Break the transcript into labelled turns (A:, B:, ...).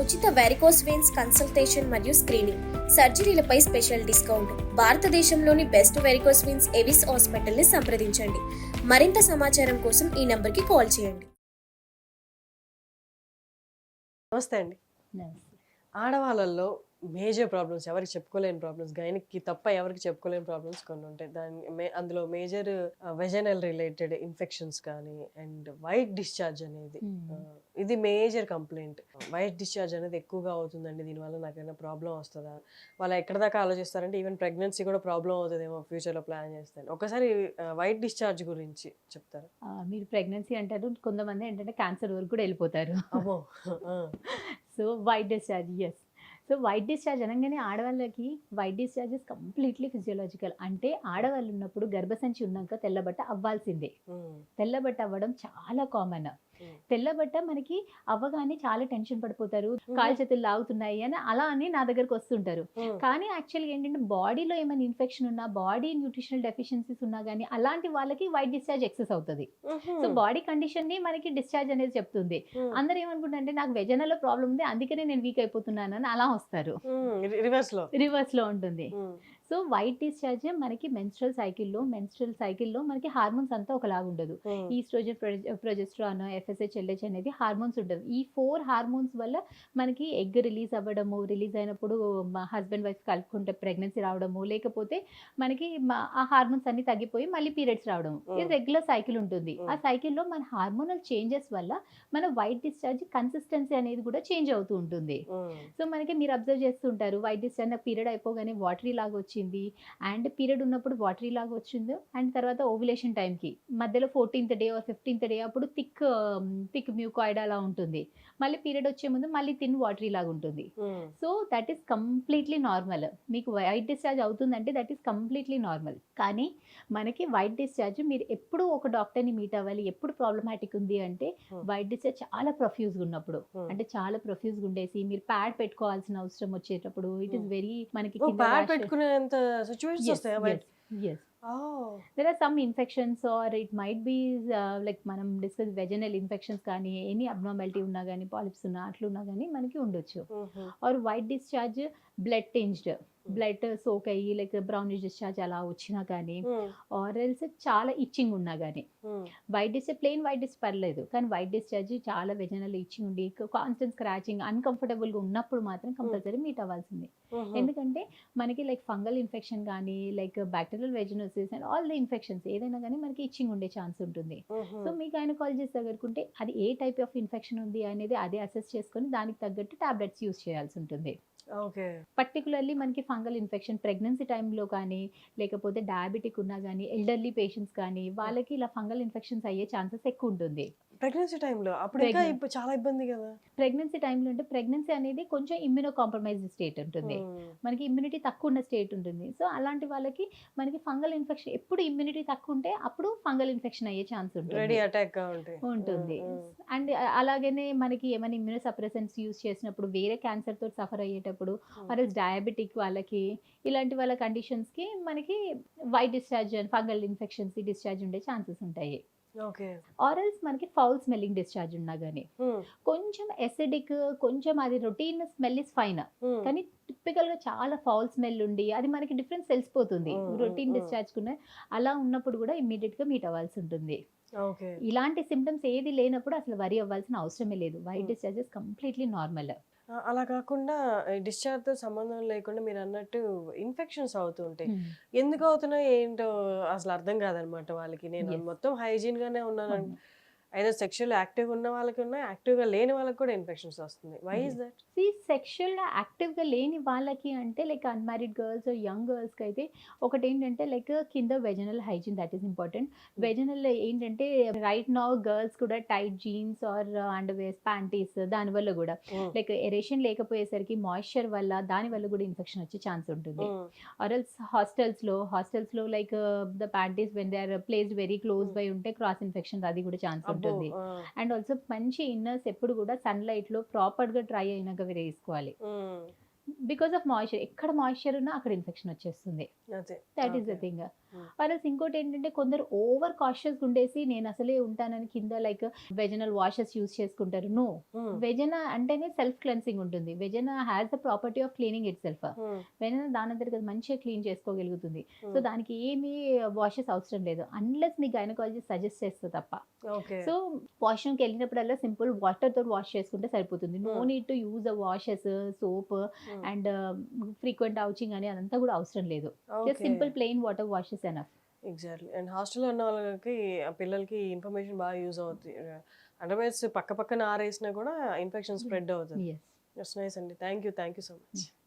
A: ఉచిత varicose veins consultation మరియు screening, సర్జరీలపై special discount. భారతదేశంలోని best varicose veins Avis hospital ని సంప్రదించండి. మరింత సమాచారం కోసం ఈ నంబర్కి కాల్ చేయండి.
B: నమస్తే అండి. ఆడవాళ్ళల్లో మేజర్ ప్రాబ్లమ్స్, ఎవరికి చెప్పుకోలేని ప్రాబ్లమ్స్, గైనిక్కి తప్ప ఎవరికి చెప్పుకోలేని ప్రాబ్లమ్స్ కొన్ని ఉంటాయి. అందులో మేజర్ వెజనల్ రిలేటెడ్ ఇన్ఫెక్షన్స్ కానీ అండ్ వైట్ డిశ్చార్జ్ అనేది ఇది మేజర్ కంప్లైంట్. వైట్ డిశ్చార్జ్ అనేది ఎక్కువగా అవుతుందండి, దీనివల్ల నాకైనా ప్రాబ్లం వస్తుందా, వాళ్ళు ఎక్కడ దాకా ఆలోచిస్తారంటే ఈవెన్ ప్రెగ్నెన్సీ కూడా ప్రాబ్లం అవుతుందేమో ఫ్యూచర్లో ప్లాన్ చేస్తాను. ఒకసారి వైట్ డిశ్చార్జ్ గురించి చెప్తారా?
C: మీరు ప్రెగ్నెన్సీ అంటారు, కొంతమంది ఏంటంటే క్యాన్సర్ వరకు కూడా వెళ్ళిపోతారు.
B: అమ్మో.
C: So white discharge, yes. So white discharge అనగానే ఆడవాళ్ళకి white discharge is completely physiological. అంటే ఆడవాళ్ళు ఉన్నప్పుడు గర్భసంచి ఉన్నాక తెల్లబట్ట అవ్వాల్సిందే. తెల్లబట్ట అవ్వడం చాలా కామన్. తెల్లబట్ట మనకి అవ్వగానే చాలా టెన్షన్ పడిపోతారు, కాలు చేతులు లాగుతున్నాయి అని అలా అని నా దగ్గరకు వస్తుంటారు. కానీ యాక్చువల్గా ఏంటంటే బాడీలో ఏమైనా ఇన్ఫెక్షన్ ఉన్నా, బాడీ న్యూట్రిషనల్ డెఫిషియన్సీస్ ఉన్నా కానీ అలాంటి వాళ్ళకి వైట్ డిశ్చార్జ్ ఎక్సెస్ అవుతుంది. సో బాడీ కండిషన్ ని మనకి డిశ్చార్జ్ అనేది చెప్తుంది. అందరూ ఏమనుకుంటారంటే నాకు వెజనలో ప్రాబ్లం ఉంది అందుకనే నేను వీక్ అయిపోతున్నాను అని అలా వస్తారు. రివర్స్ లో ఉంటుంది. సో వైట్ డిశ్చార్జ్ మనకి మెన్స్ట్రల్ సైకిల్లో మనకి హార్మోన్స్ అంతా ఒకలాగా ఉండదు. ఈస్ట్రోజన్, ప్రొజెస్ట్రాన్, ఎఫ్ఎస్హెచ్, ఎల్హెచ్ అనేది హార్మోన్స్ ఉండదు. ఈ 4 హార్మోన్స్ వల్ల మనకి ఎగ్ రిలీజ్ అవ్వడము, రిలీజ్ అయినప్పుడు హస్బెండ్ వైఫ్ కలుపుకుంటే ప్రెగ్నెన్సీ రావడము, లేకపోతే మనకి ఆ హార్మోన్స్ అన్ని తగ్గిపోయి మళ్ళీ పీరియడ్స్ రావడము, ఇది రెగ్యులర్ సైకిల్ ఉంటుంది. ఆ సైకిల్లో మన హార్మోనల్ చేంజెస్ వల్ల మన వైట్ డిశ్చార్జ్ కన్సిస్టెన్సీ అనేది కూడా చేంజ్ అవుతూ ఉంటుంది. సో మనకి మీరు అబ్జర్వ్ చేస్తుంటారు, వైట్ డిశ్చార్జ్ నాకు పీరియడ్ అయిపోగానే వాటరీ లాగా వచ్చింది, అండ్ పీరియడ్ ఉన్నప్పుడు వాటరీ లాగా వచ్చింది, అండ్ తర్వాత ఓవ్యులేషన్ టైంకి మధ్యలో 14th day or 15th day అప్పుడు థిక్ మ్యూకాయిడ్ అలా ఉంటుంది. మళ్ళీ పీరియడ్ వచ్చే ముందు మళ్ళీ వాటరీ లాగా ఉంటుంది. So that is completely normal. మీకు వైట్ డిశ్చార్జ్ అవుతుందంటే దట్ ఈస్ కంప్లీట్లీ నార్మల్. కానీ మనకి వైట్ డిశ్చార్జ్ మీరు ఎప్పుడు ఒక డాక్టర్ని మీట్ అవ్వాలి, ఎప్పుడు ప్రాబ్లమాటిక్ ఉంది అంటే వైట్ డిశ్చార్జ్ చాలా ప్రొఫ్యూజ్గా ఉన్నప్పుడు, అంటే చాలా ప్రొఫ్యూజ్గా ఉండేసి మీరు ప్యాడ్ పెట్టుకోవాల్సిన అవసరం వచ్చేటప్పుడు, ఇట్ ఈస్ వెరీ మనకి yes. There are some infections or it might be like మనం డిస్కస్ వెజనల్ ఇన్ఫెక్షన్స్ కానీ, ఎనీ అబ్నార్మాలిటీ ఉన్నా కానీ, పాలిప్స్ ఉన్నా అట్లా ఉన్నా కానీ మనకి ఉండొచ్చు. Or white discharge blood tinged, blood soak అయ్యి లైక్ బ్రౌనిష్ డిశ్చార్జ్ అలా వచ్చినా కానీ, ఆర్ ఎల్స్ చాలా ఇచ్చింగ్ ఉన్నా కానీ. White discharge plain white discharge పర్లేదు, కానీ వైట్ డిశ్చార్జ్ చాలా వెజనల్ ఇచ్చింగ్ ఉండి కాన్స్టెంట్ స్క్రాచింగ్ అన్కంఫర్టబుల్గా ఉన్నప్పుడు మాత్రం కంపల్సరీ మీట్ అవ్వాల్సిందే. ఎందుకంటే మనకి లైక్ ఫంగల్ ఇన్ఫెక్షన్ కానీ, like bacterial vaginosis and all the infections ఏదైనా కానీ మనకి ఇచ్చింగ్ ఉండే ఛాన్స్ ఉంటుంది. సో మీ గైనకాలజిస్ట్ దగ్గరకుంటే అది ఏ టైప్ ఆఫ్ ఇన్ఫెక్షన్ ఉంది అనేది అదే అసెస్ చేసుకొని దానికి తగ్గట్టు టాబ్లెట్స్ యూస్ చేయాల్సి ఉంటుంది. పర్టికులర్లీ మనకి ఫంగల్ ఇన్ఫెక్షన్ ప్రెగ్నెన్సీ టైంలో కానీ, లేకపోతే డయాబెటిక్ ఉన్నా కానీ, ఎల్డర్లీ పేషెంట్స్ కానీ వాళ్ళకి ఇలా ఫంగల్ ఇన్ఫెక్షన్స్ అయ్యే ఛాన్సెస్ ఎక్కువ ఉంటుంది.
B: ప్రెగ్నెన్సీ టైంలో అప్పుడు చాలా ఇబ్బంది కదా.
C: ప్రెగ్నెన్సీ టైంలో అంటే ప్రెగ్నెన్సీ అనేది కొంచెం ఇమ్యూనో కాంప్రమైజ్డ్ స్టేట్ ఉంటుంది, మనకి ఇమ్యూనిటీ తక్కువ ఉన్న స్టేట్ ఉంటుంది. సో అలాంటి వాళ్ళకి మనకి ఫంగల్ ఇన్ఫెక్షన్ ఎప్పుడు ఇమ్యూనిటీ తక్కువ ఉంటే అప్పుడు ఫంగల్ ఇన్ఫెక్షన్ అయ్యే ఛాన్స్ ఉంటుంది. అండ్ అలాగనే మనకి ఏమైనా ఇమ్యూనో సప్రెసెంట్స్ యూస్ చేసినప్పుడు, వేరే క్యాన్సర్ తోటి సఫర్ అయ్యేటప్పుడు, ఆర్ డయాబెటిక్ వాళ్ళకి, ఇలాంటి వాళ్ళ కండిషన్స్కి మనకి white discharge and fungal infections discharge ఉండే ఛాన్సెస్ ఉంటాయి. ఆరల్స్ మనకి ఫౌల్ స్మెల్లింగ్ డిశ్చార్జ్ ఉన్నా కానీ, కొంచెం ఎసిడిక్, కొంచెం అది రొటీన్ స్మెల్ ఇస్ ఫైన్, కానీ టిపికల్ గా చాలా ఫౌల్ స్మెల్ ఉండి అది మనకి డిఫరెన్స్ తెలిసిపోతుంది రొటీన్ డిశ్చార్జ్ కున్న. అలా ఉన్నప్పుడు కూడా ఇమ్మీడియట్ గా మీట్ అవ్వాల్సి ఉంటుంది. ఇలాంటి సిమ్టమ్స్ ఏది లేనప్పుడు అసలు వరి అవ్వాల్సిన అవసరమే లేదు. White discharge is completely normal.
B: అలా కాకుండా డిశ్చార్జ్తో సంబంధం లేకుండా మీరు అన్నట్టు ఇన్ఫెక్షన్స్ అవుతూ ఉంటాయి. ఎందుకు అవుతున్నాయి ఏంటో అసలు అర్థం కాదనమాట వాళ్ళకి. నేను మొత్తం హైజీన్గానే ఉన్నాను, అయితే సెక్షువల్ యాక్టివ్గా ఉన్న వాళ్ళకి ఉన్నాయి, యాక్టివ్గా లేని వాళ్ళకి కూడా ఇన్ఫెక్షన్స్ వస్తుంది. Why is that?
C: సెక్షువల్గా యాక్టివ్గా లేని వాళ్ళకి అంటే లైక్ అన్మ్యారీడ్ గర్ల్స్, యంగ్ గర్ల్స్కి అయితే ఒకటి ఏంటంటే లైక్ కింద vaginal hygiene, that is important. Vaginal ఏంటంటే రైట్ నౌ గర్ల్స్ కూడా tight jeans or underwears, panties, దానివల్ల కూడా లైక్ ఎరేషన్ లేకపోయేసరికి మాయిశ్చర్ వల్ల దానివల్ల కూడా ఇన్ఫెక్షన్ వచ్చే ఛాన్స్ ఉంటుంది. ఆర్ ఎల్స్ హాస్టల్స్లో like the panties when they are placed very close by ఉంటే క్రాస్ ఇన్ఫెక్షన్ అది కూడా ఛాన్స్ ఉంటుంది. అండ్ ఆల్సో మంచి ఇన్నర్స్ ఎప్పుడు కూడా సన్ లైట్ లో ప్రాపర్ గా డ్రై అయినాక వేసుకోవాలి. బికాస్ ఆఫ్ మాయిశ్చర్, ఎక్కడ మాయిశ్చర్ ఉన్నా అక్కడ ఇన్ఫెక్షన్ వచ్చేస్తుంది.
B: అదే
C: that is the
B: Okay.
C: Thing.
B: Hmm.
C: వాళ్ళకి ఇంకోటి ఏంటంటే కొందరు ఓవర్ కాషియస్ ఉండేసి నేను అసలే ఉంటానని కింద లైక్ వెజనల్ వాషెస్ యూస్ చేసుకుంటారు. No,
B: Hmm.
C: వెజన అంటేనే సెల్ఫ్ క్లెన్సింగ్ ఉంటుంది. Vagina has the property of cleaning itself.
B: Hmm.
C: Vagina దాని అంతటికి అది మంచిగా క్లీన్ చేసుకోగలుగుతుంది. So
B: Hmm.
C: దానికి ఏమీ వాషెస్ అవసరం లేదు అన్లెస్ మీ గైనకాలజిస్ట్ సజెస్ట్ చేస్తే తప్ప.
B: Okay.
C: సో వాష్రూమ్కి వెళ్ళినప్పుడల్లా సింపుల్ వాటర్ తోటి వాష్ చేసుకుంటే సరిపోతుంది. No
B: Hmm.
C: Need to use a washes, soap
B: Hmm.
C: And frequent douching అని అదంతా కూడా అవసరం లేదు. Just
B: Okay.
C: Simple plain water washes enough.
B: Exactly. And హాస్టల్లో ఉన్న వాళ్ళకి ఆ పిల్లలకి ఇన్ఫర్మేషన్ బాగా యూజ్ అవుతుంది. అండర్వేర్స్ పక్క పక్కన ఆరేసినా కూడా ఇన్ఫెక్షన్ స్ప్రెడ్ అవుతుంది.
C: ఎస్.
B: ఇట్స్ నైస్ అండి. Thank you so much.